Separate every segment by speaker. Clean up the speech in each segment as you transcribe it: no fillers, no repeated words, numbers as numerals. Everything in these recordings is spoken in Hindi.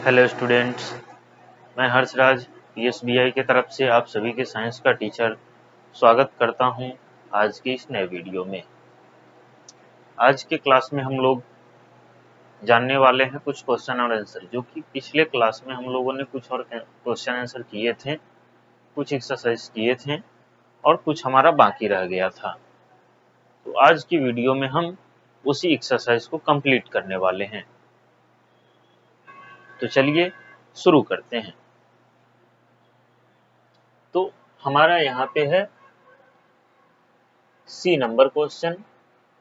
Speaker 1: हेलो स्टूडेंट्स, मैं हर्षराज पीएसबीआई की तरफ से आप सभी के साइंस का टीचर स्वागत करता हूं आज के इस नए वीडियो में। आज के क्लास में हम लोग जानने वाले हैं कुछ क्वेश्चन और आंसर, जो कि पिछले क्लास में हम लोगों ने कुछ और क्वेश्चन आंसर किए थे, कुछ एक्सरसाइज किए थे और कुछ हमारा बाकी रह गया था। तो आज की वीडियो में हम उसी एक्सरसाइज को कंप्लीट करने वाले हैं। तो चलिए शुरू करते हैं। तो हमारा यहाँ पे है C number question,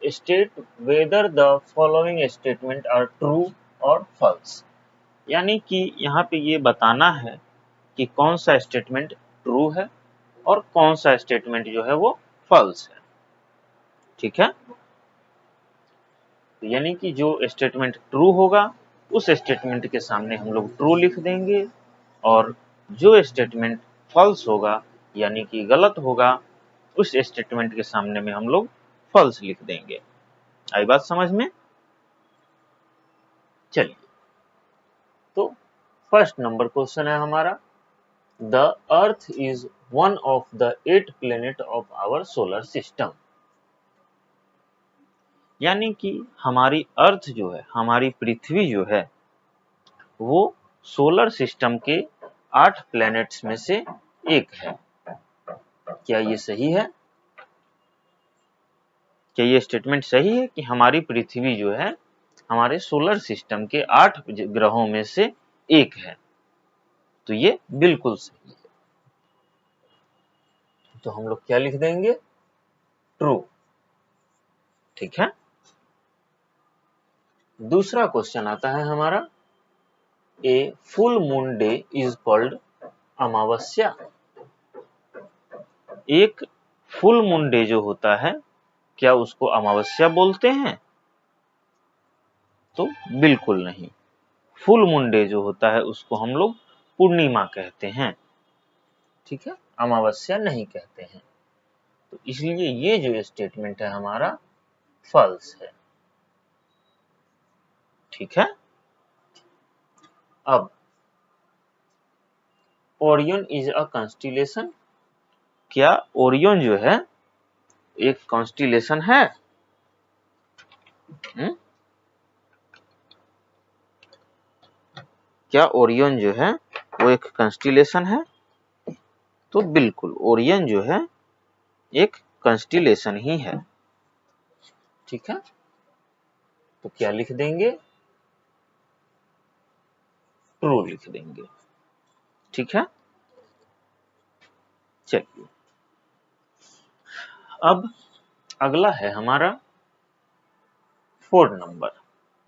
Speaker 1: state whether the following statement are true और फॉल्स। यानी कि यहाँ पे ये बताना है कि कौन सा स्टेटमेंट ट्रू है और कौन सा स्टेटमेंट जो है वो फॉल्स है। ठीक है, तो यानी कि जो स्टेटमेंट ट्रू होगा उस स्टेटमेंट के सामने हम लोग ट्रू लिख देंगे, और जो स्टेटमेंट फॉल्स होगा यानी कि गलत होगा उस स्टेटमेंट के सामने में हम लोग फॉल्स लिख देंगे। आई बात समझ में? चलिए, तो फर्स्ट नंबर क्वेश्चन है हमारा, the earth is one of the 8 planet of our solar system. यानी कि हमारी अर्थ जो है, हमारी पृथ्वी जो है, वो सोलर सिस्टम के 8 प्लैनेट्स में से एक है। क्या ये सही है? क्या ये स्टेटमेंट सही है कि हमारी पृथ्वी जो है हमारे सोलर सिस्टम के 8 ग्रहों में से एक है? तो ये बिल्कुल सही है। तो हम लोग क्या लिख देंगे? ट्रू। ठीक है। दूसरा क्वेश्चन आता है हमारा, a full moon day is called amavasya. एक फुल मून डे जो होता है, क्या उसको अमावस्या बोलते हैं? तो बिल्कुल नहीं। फुल मून डे जो होता है उसको हम लोग पूर्णिमा कहते हैं। ठीक है, अमावस्या नहीं कहते हैं। तो इसलिए ये जो स्टेटमेंट है हमारा फॉल्स है। ठीक है। अब ओरियन इज अ कॉन्स्टिलेशन। क्या ओरियन जो है एक कॉन्स्टिलेशन है? क्या ओरियन जो है वो एक कॉन्स्टिलेशन है? तो बिल्कुल ओरियन जो है एक कॉन्स्टिलेशन ही है। ठीक है, तो क्या लिख देंगे? ट्रू लिख देंगे। ठीक है। चलिए, अब अगला है हमारा 4 नंबर,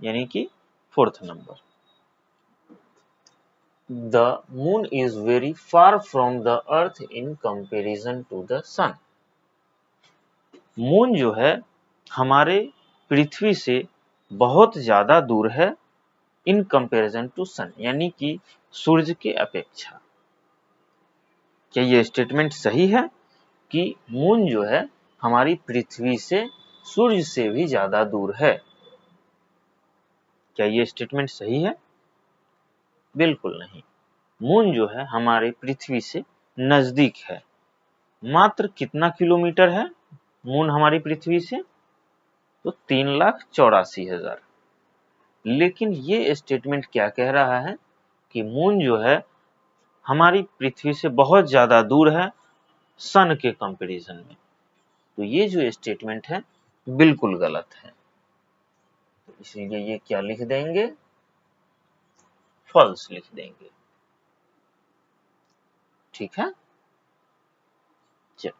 Speaker 1: यानी कि 4th number. The moon is very far from the earth in comparison to the sun. Moon जो है हमारे पृथ्वी से बहुत ज्यादा दूर है इन कंपेरिजन टू सन, यानी कि सूर्य के अपेक्षा। क्या ये स्टेटमेंट सही है कि मून जो है हमारी पृथ्वी से सूर्य से भी ज्यादा दूर है? क्या ये स्टेटमेंट सही है? बिल्कुल नहीं। मून जो है हमारे पृथ्वी से नजदीक है। मात्र कितना किलोमीटर है मून हमारी पृथ्वी से? तो 3,84,000। लेकिन ये स्टेटमेंट क्या कह रहा है कि मून जो है हमारी पृथ्वी से बहुत ज्यादा दूर है सन के कंपैरिजन में। तो ये जो स्टेटमेंट है बिल्कुल गलत है। तो इसलिए ये क्या लिख देंगे? फॉल्स लिख देंगे। ठीक है। चलो,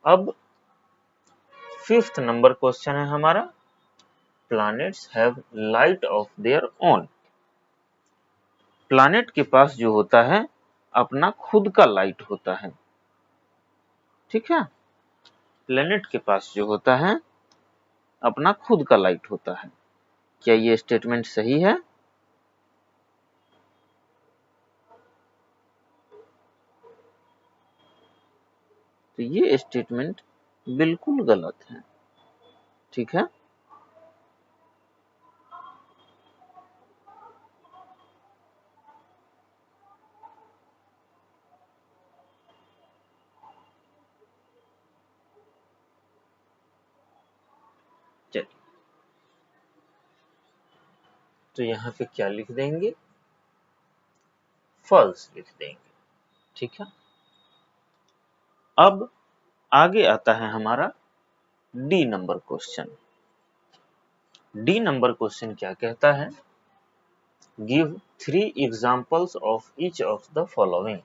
Speaker 1: अब 5th नंबर क्वेश्चन है हमारा, planets have light of their own. Planet के पास जो होता है अपना खुद का लाइट होता है। ठीक है, प्लैनेट के पास जो होता है अपना खुद का लाइट होता है। क्या ये स्टेटमेंट सही है? तो ये स्टेटमेंट बिल्कुल गलत है। ठीक है, तो यहाँ पे क्या लिख देंगे, फॉल्स लिख देंगे। ठीक है, अब आगे आता है हमारा D number question. D number question क्या कहता है, give 3 examples of each of the following.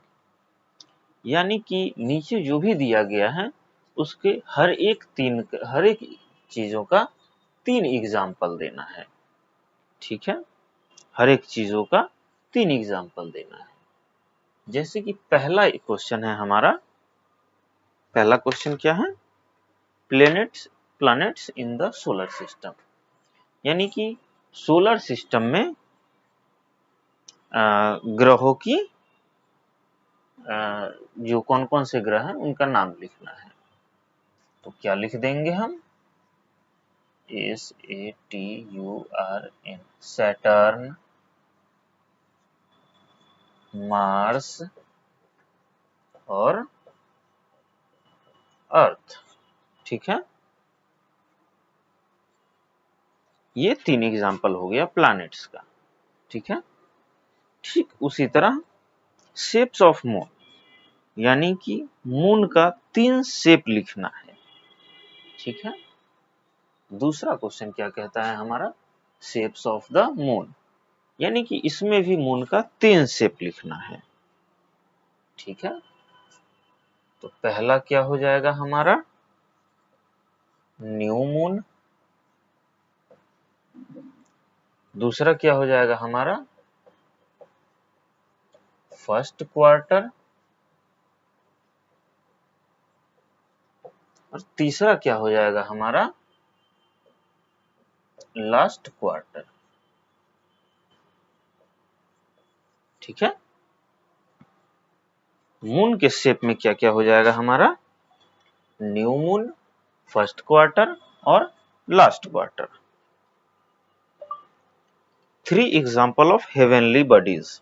Speaker 1: यानी कि नीचे जो भी दिया गया है उसके हर एक चीजों का 3 एग्जाम्पल देना है। ठीक है, हर एक चीजों का 3 एग्जाम्पल देना है। जैसे कि पहला क्वेश्चन है हमारा, पहला क्वेश्चन क्या है, planets in the solar system. यानी कि सोलर सिस्टम में ग्रहों की जो कौन कौन से ग्रह हैं उनका नाम लिखना है। तो क्या लिख देंगे हम, SATURN, सैटर्न, मार्स और अर्थ। ठीक है, ये 3 एग्जाम्पल हो गया प्लैनेट्स का। ठीक है, ठीक उसी तरह शेप्स ऑफ मून, यानी कि मून का 3 शेप लिखना है। ठीक है, दूसरा क्वेश्चन क्या कहता है हमारा, शेप्स ऑफ द मून, यानी कि इसमें भी मून का 3 शेप लिखना है। ठीक है, तो पहला क्या हो जाएगा हमारा, न्यू मून। दूसरा क्या हो जाएगा हमारा, फर्स्ट क्वार्टर। और तीसरा क्या हो जाएगा हमारा, लास्ट क्वार्टर। ठीक है, मून के शेप में क्या क्या हो जाएगा हमारा, न्यू मून, फर्स्ट क्वार्टर और last quarter. 3 example of heavenly bodies.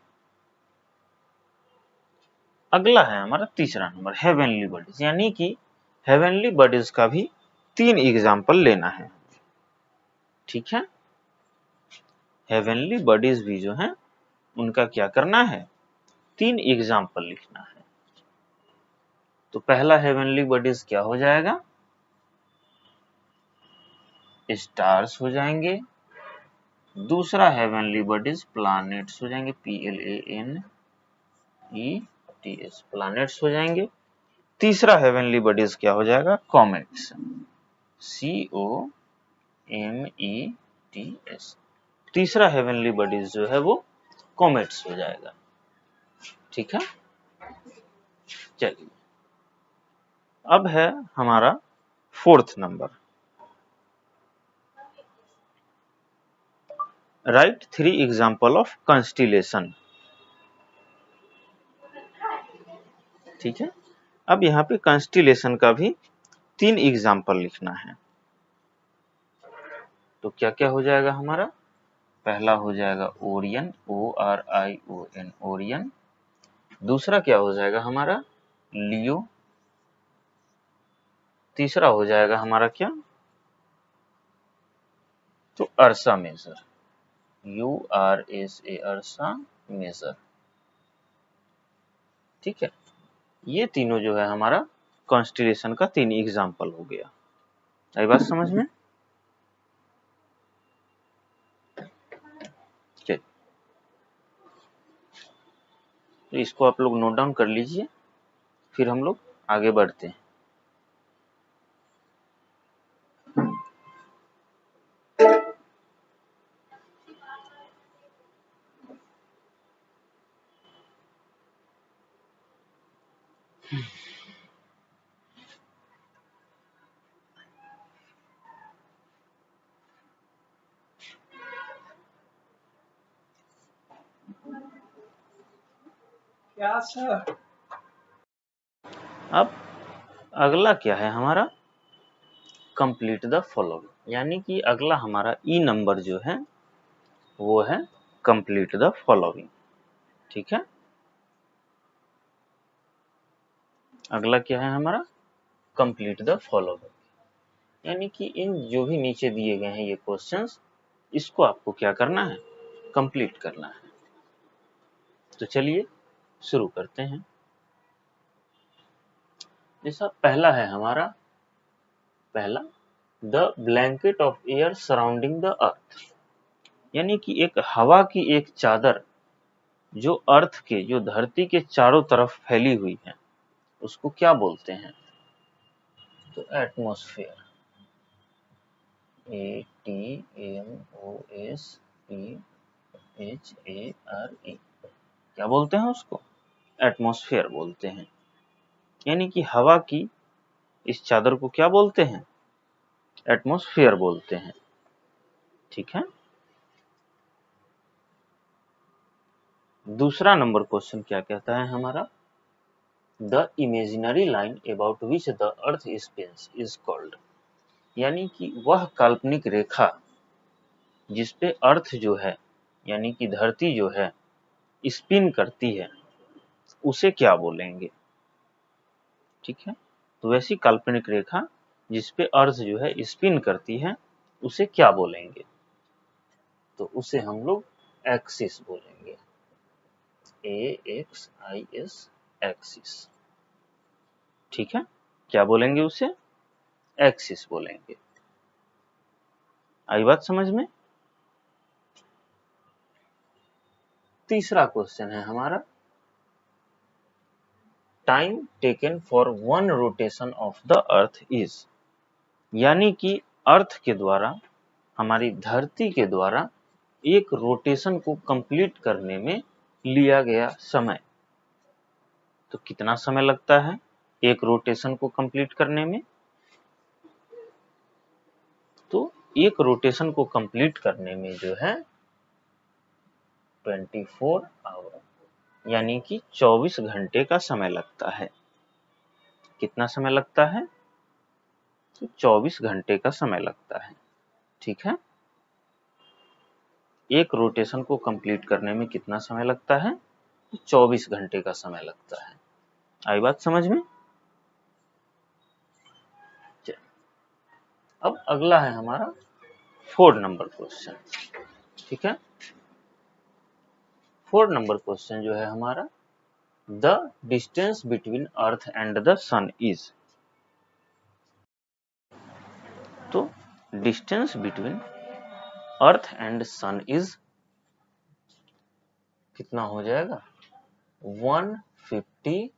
Speaker 1: अगला है हमारा तीसरा नंबर, हेवनली बॉडीज, यानी कि हेवनली बॉडीज का भी 3 एग्जाम्पल लेना है। ठीक है, हेवनली बॉडीज भी जो है उनका क्या करना है, 3 एग्जाम्पल लिखना है। तो पहला हेवनली बॉडीज क्या हो जाएगा, स्टार्स हो जाएंगे। दूसरा हेवनली बॉडीज प्लैनेट्स हो जाएंगे, PLANETS, प्लैनेट्स हो जाएंगे। तीसरा हेवनली बॉडीज क्या हो जाएगा, कॉमेट्स, COMETS। तीसरा हेवनली बॉडीज जो है वो कॉमेट्स हो जाएगा। ठीक है, चलिए अब है हमारा 4th number, right 3 example of constellation. ठीक है, अब यहाँ पे कंस्टिलेशन का भी 3 एग्जाम्पल लिखना है। तो क्या क्या हो जाएगा हमारा, पहला हो जाएगा ओरियन, ORION, ओरियन। दूसरा क्या हो जाएगा हमारा, लियो। तीसरा हो जाएगा हमारा क्या, तो अर्सा मेजर, URSA, अर्सा मेजर। ठीक है, ये तीनों जो है हमारा कॉन्स्टिलेशन का 3 एग्जाम्पल हो गया। आई बात समझ में, तो इसको आप लोग नोट डाउन कर लीजिए, फिर हम लोग आगे बढ़ते हैं।
Speaker 2: क्या सर,
Speaker 1: अब अगला क्या है हमारा, कंप्लीट द फॉलोइंग, यानी कि अगला हमारा ई नंबर जो है वो है कंप्लीट द फॉलोइंग। ठीक है, अगला क्या है हमारा, कंप्लीट द फॉलोइंग, यानी कि इन जो भी नीचे दिए गए हैं ये क्वेश्चंस, इसको आपको क्या करना है, कंप्लीट करना है। तो चलिए शुरू करते हैं। जैसा पहला है हमारा, पहला the blanket of air surrounding the earth, यानी कि एक हवा की एक चादर जो अर्थ के, जो धरती के चारों तरफ फैली हुई है, उसको क्या बोलते हैं? तो एटमॉस्फेयर, ATMOSPHERE, क्या बोलते हैं उसको? एटमॉस्फेयर बोलते हैं। यानी कि हवा की इस चादर को क्या बोलते हैं? एटमॉस्फेयर बोलते हैं। ठीक है। दूसरा नंबर क्वेश्चन क्या कहता है हमारा? The imaginary line about which the earth spins is called, यानी कि वह काल्पनिक रेखा जिस पे अर्थ जो है, यानी कि धरती जो है, स्पिन करती है, उसे क्या बोलेंगे? ठीक है। तो वैसी काल्पनिक रेखा जिस पे अर्थ जो है स्पिन करती है, उसे क्या बोलेंगे? तो उसे हम लोग एक्सिस बोलेंगे, AXIS, एक्सिस। ठीक है। क्या बोलेंगे उसे? एक्सिस बोलेंगे। आई बात समझ में? तीसरा क्वेश्चन है हमारा, time taken for one rotation of the earth is, यानी कि अर्थ के द्वारा, हमारी धरती के द्वारा एक रोटेशन को कंप्लीट करने में लिया गया समय। तो कितना समय लगता है एक रोटेशन को कंप्लीट करने में? तो एक रोटेशन को कंप्लीट करने में जो है 24 आवर, यानी कि 24 घंटे का समय लगता है। कितना समय लगता है? तो 24 घंटे का समय लगता है। ठीक है। एक रोटेशन को कंप्लीट करने में कितना समय लगता है? 24 घंटे का समय लगता है। आई बात समझ में? अब अगला है हमारा 4 नंबर क्वेश्चन। ठीक है। 4 नंबर क्वेश्चन जो है हमारा, the distance between earth and the sun is, तो distance between earth and sun is कितना हो जाएगा? 150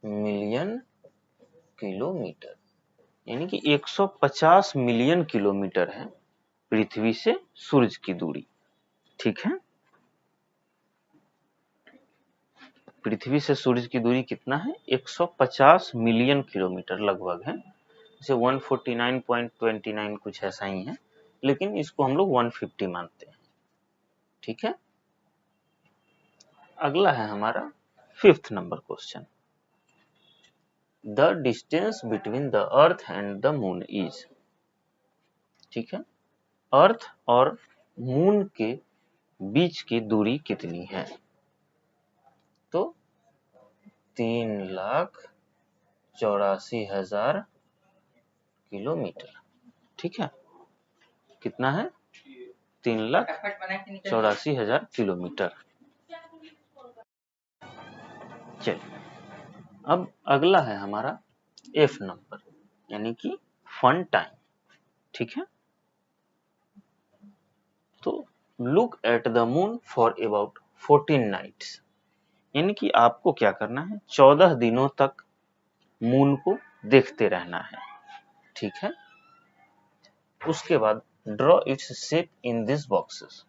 Speaker 1: मिलियन किलोमीटर, यानी कि 150 मिलियन किलोमीटर है पृथ्वी से सूरज की दूरी। ठीक है। पृथ्वी से सूरज की दूरी कितना है? 150 मिलियन किलोमीटर लगभग है। जैसे 149.29 कुछ ऐसा ही है, लेकिन इसको हम लोग 150 मानते हैं। ठीक है। अगला है हमारा 5th number question, the distance between the earth and the moon is, ठीक है, अर्थ और मून के बीच की दूरी कितनी है? तो 3,84,000 किलोमीटर। ठीक है। कितना है? 3,84,000 किलोमीटर। चलिए, अब अगला है हमारा F नंबर, यानी कि फन टाइम। ठीक है। तो look at the moon for about 14 nights, यानी कि आपको क्या करना है? 14 दिनों तक मून को देखते रहना है। ठीक है। उसके बाद draw its shape in this boxes,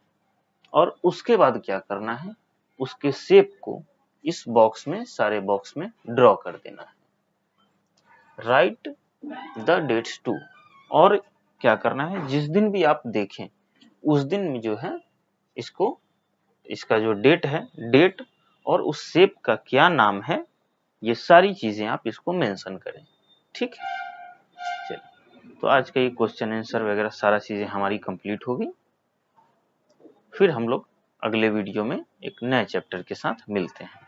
Speaker 1: और उसके बाद क्या करना है? उसके शेप को इस बॉक्स में, सारे बॉक्स में ड्रॉ कर देना है। राइट द डेट्स टू, और क्या करना है? जिस दिन भी आप देखें उस दिन में जो है इसको, इसका जो डेट है, डेट और उस शेप का क्या नाम है, ये सारी चीजें आप इसको मेंशन करें। ठीक है। चलिए, तो आज का ये क्वेश्चन आंसर वगैरह सारा चीजें हमारी कंप्लीट हो गई। फिर हम लोग अगले वीडियो में एक नए चैप्टर के साथ मिलते हैं।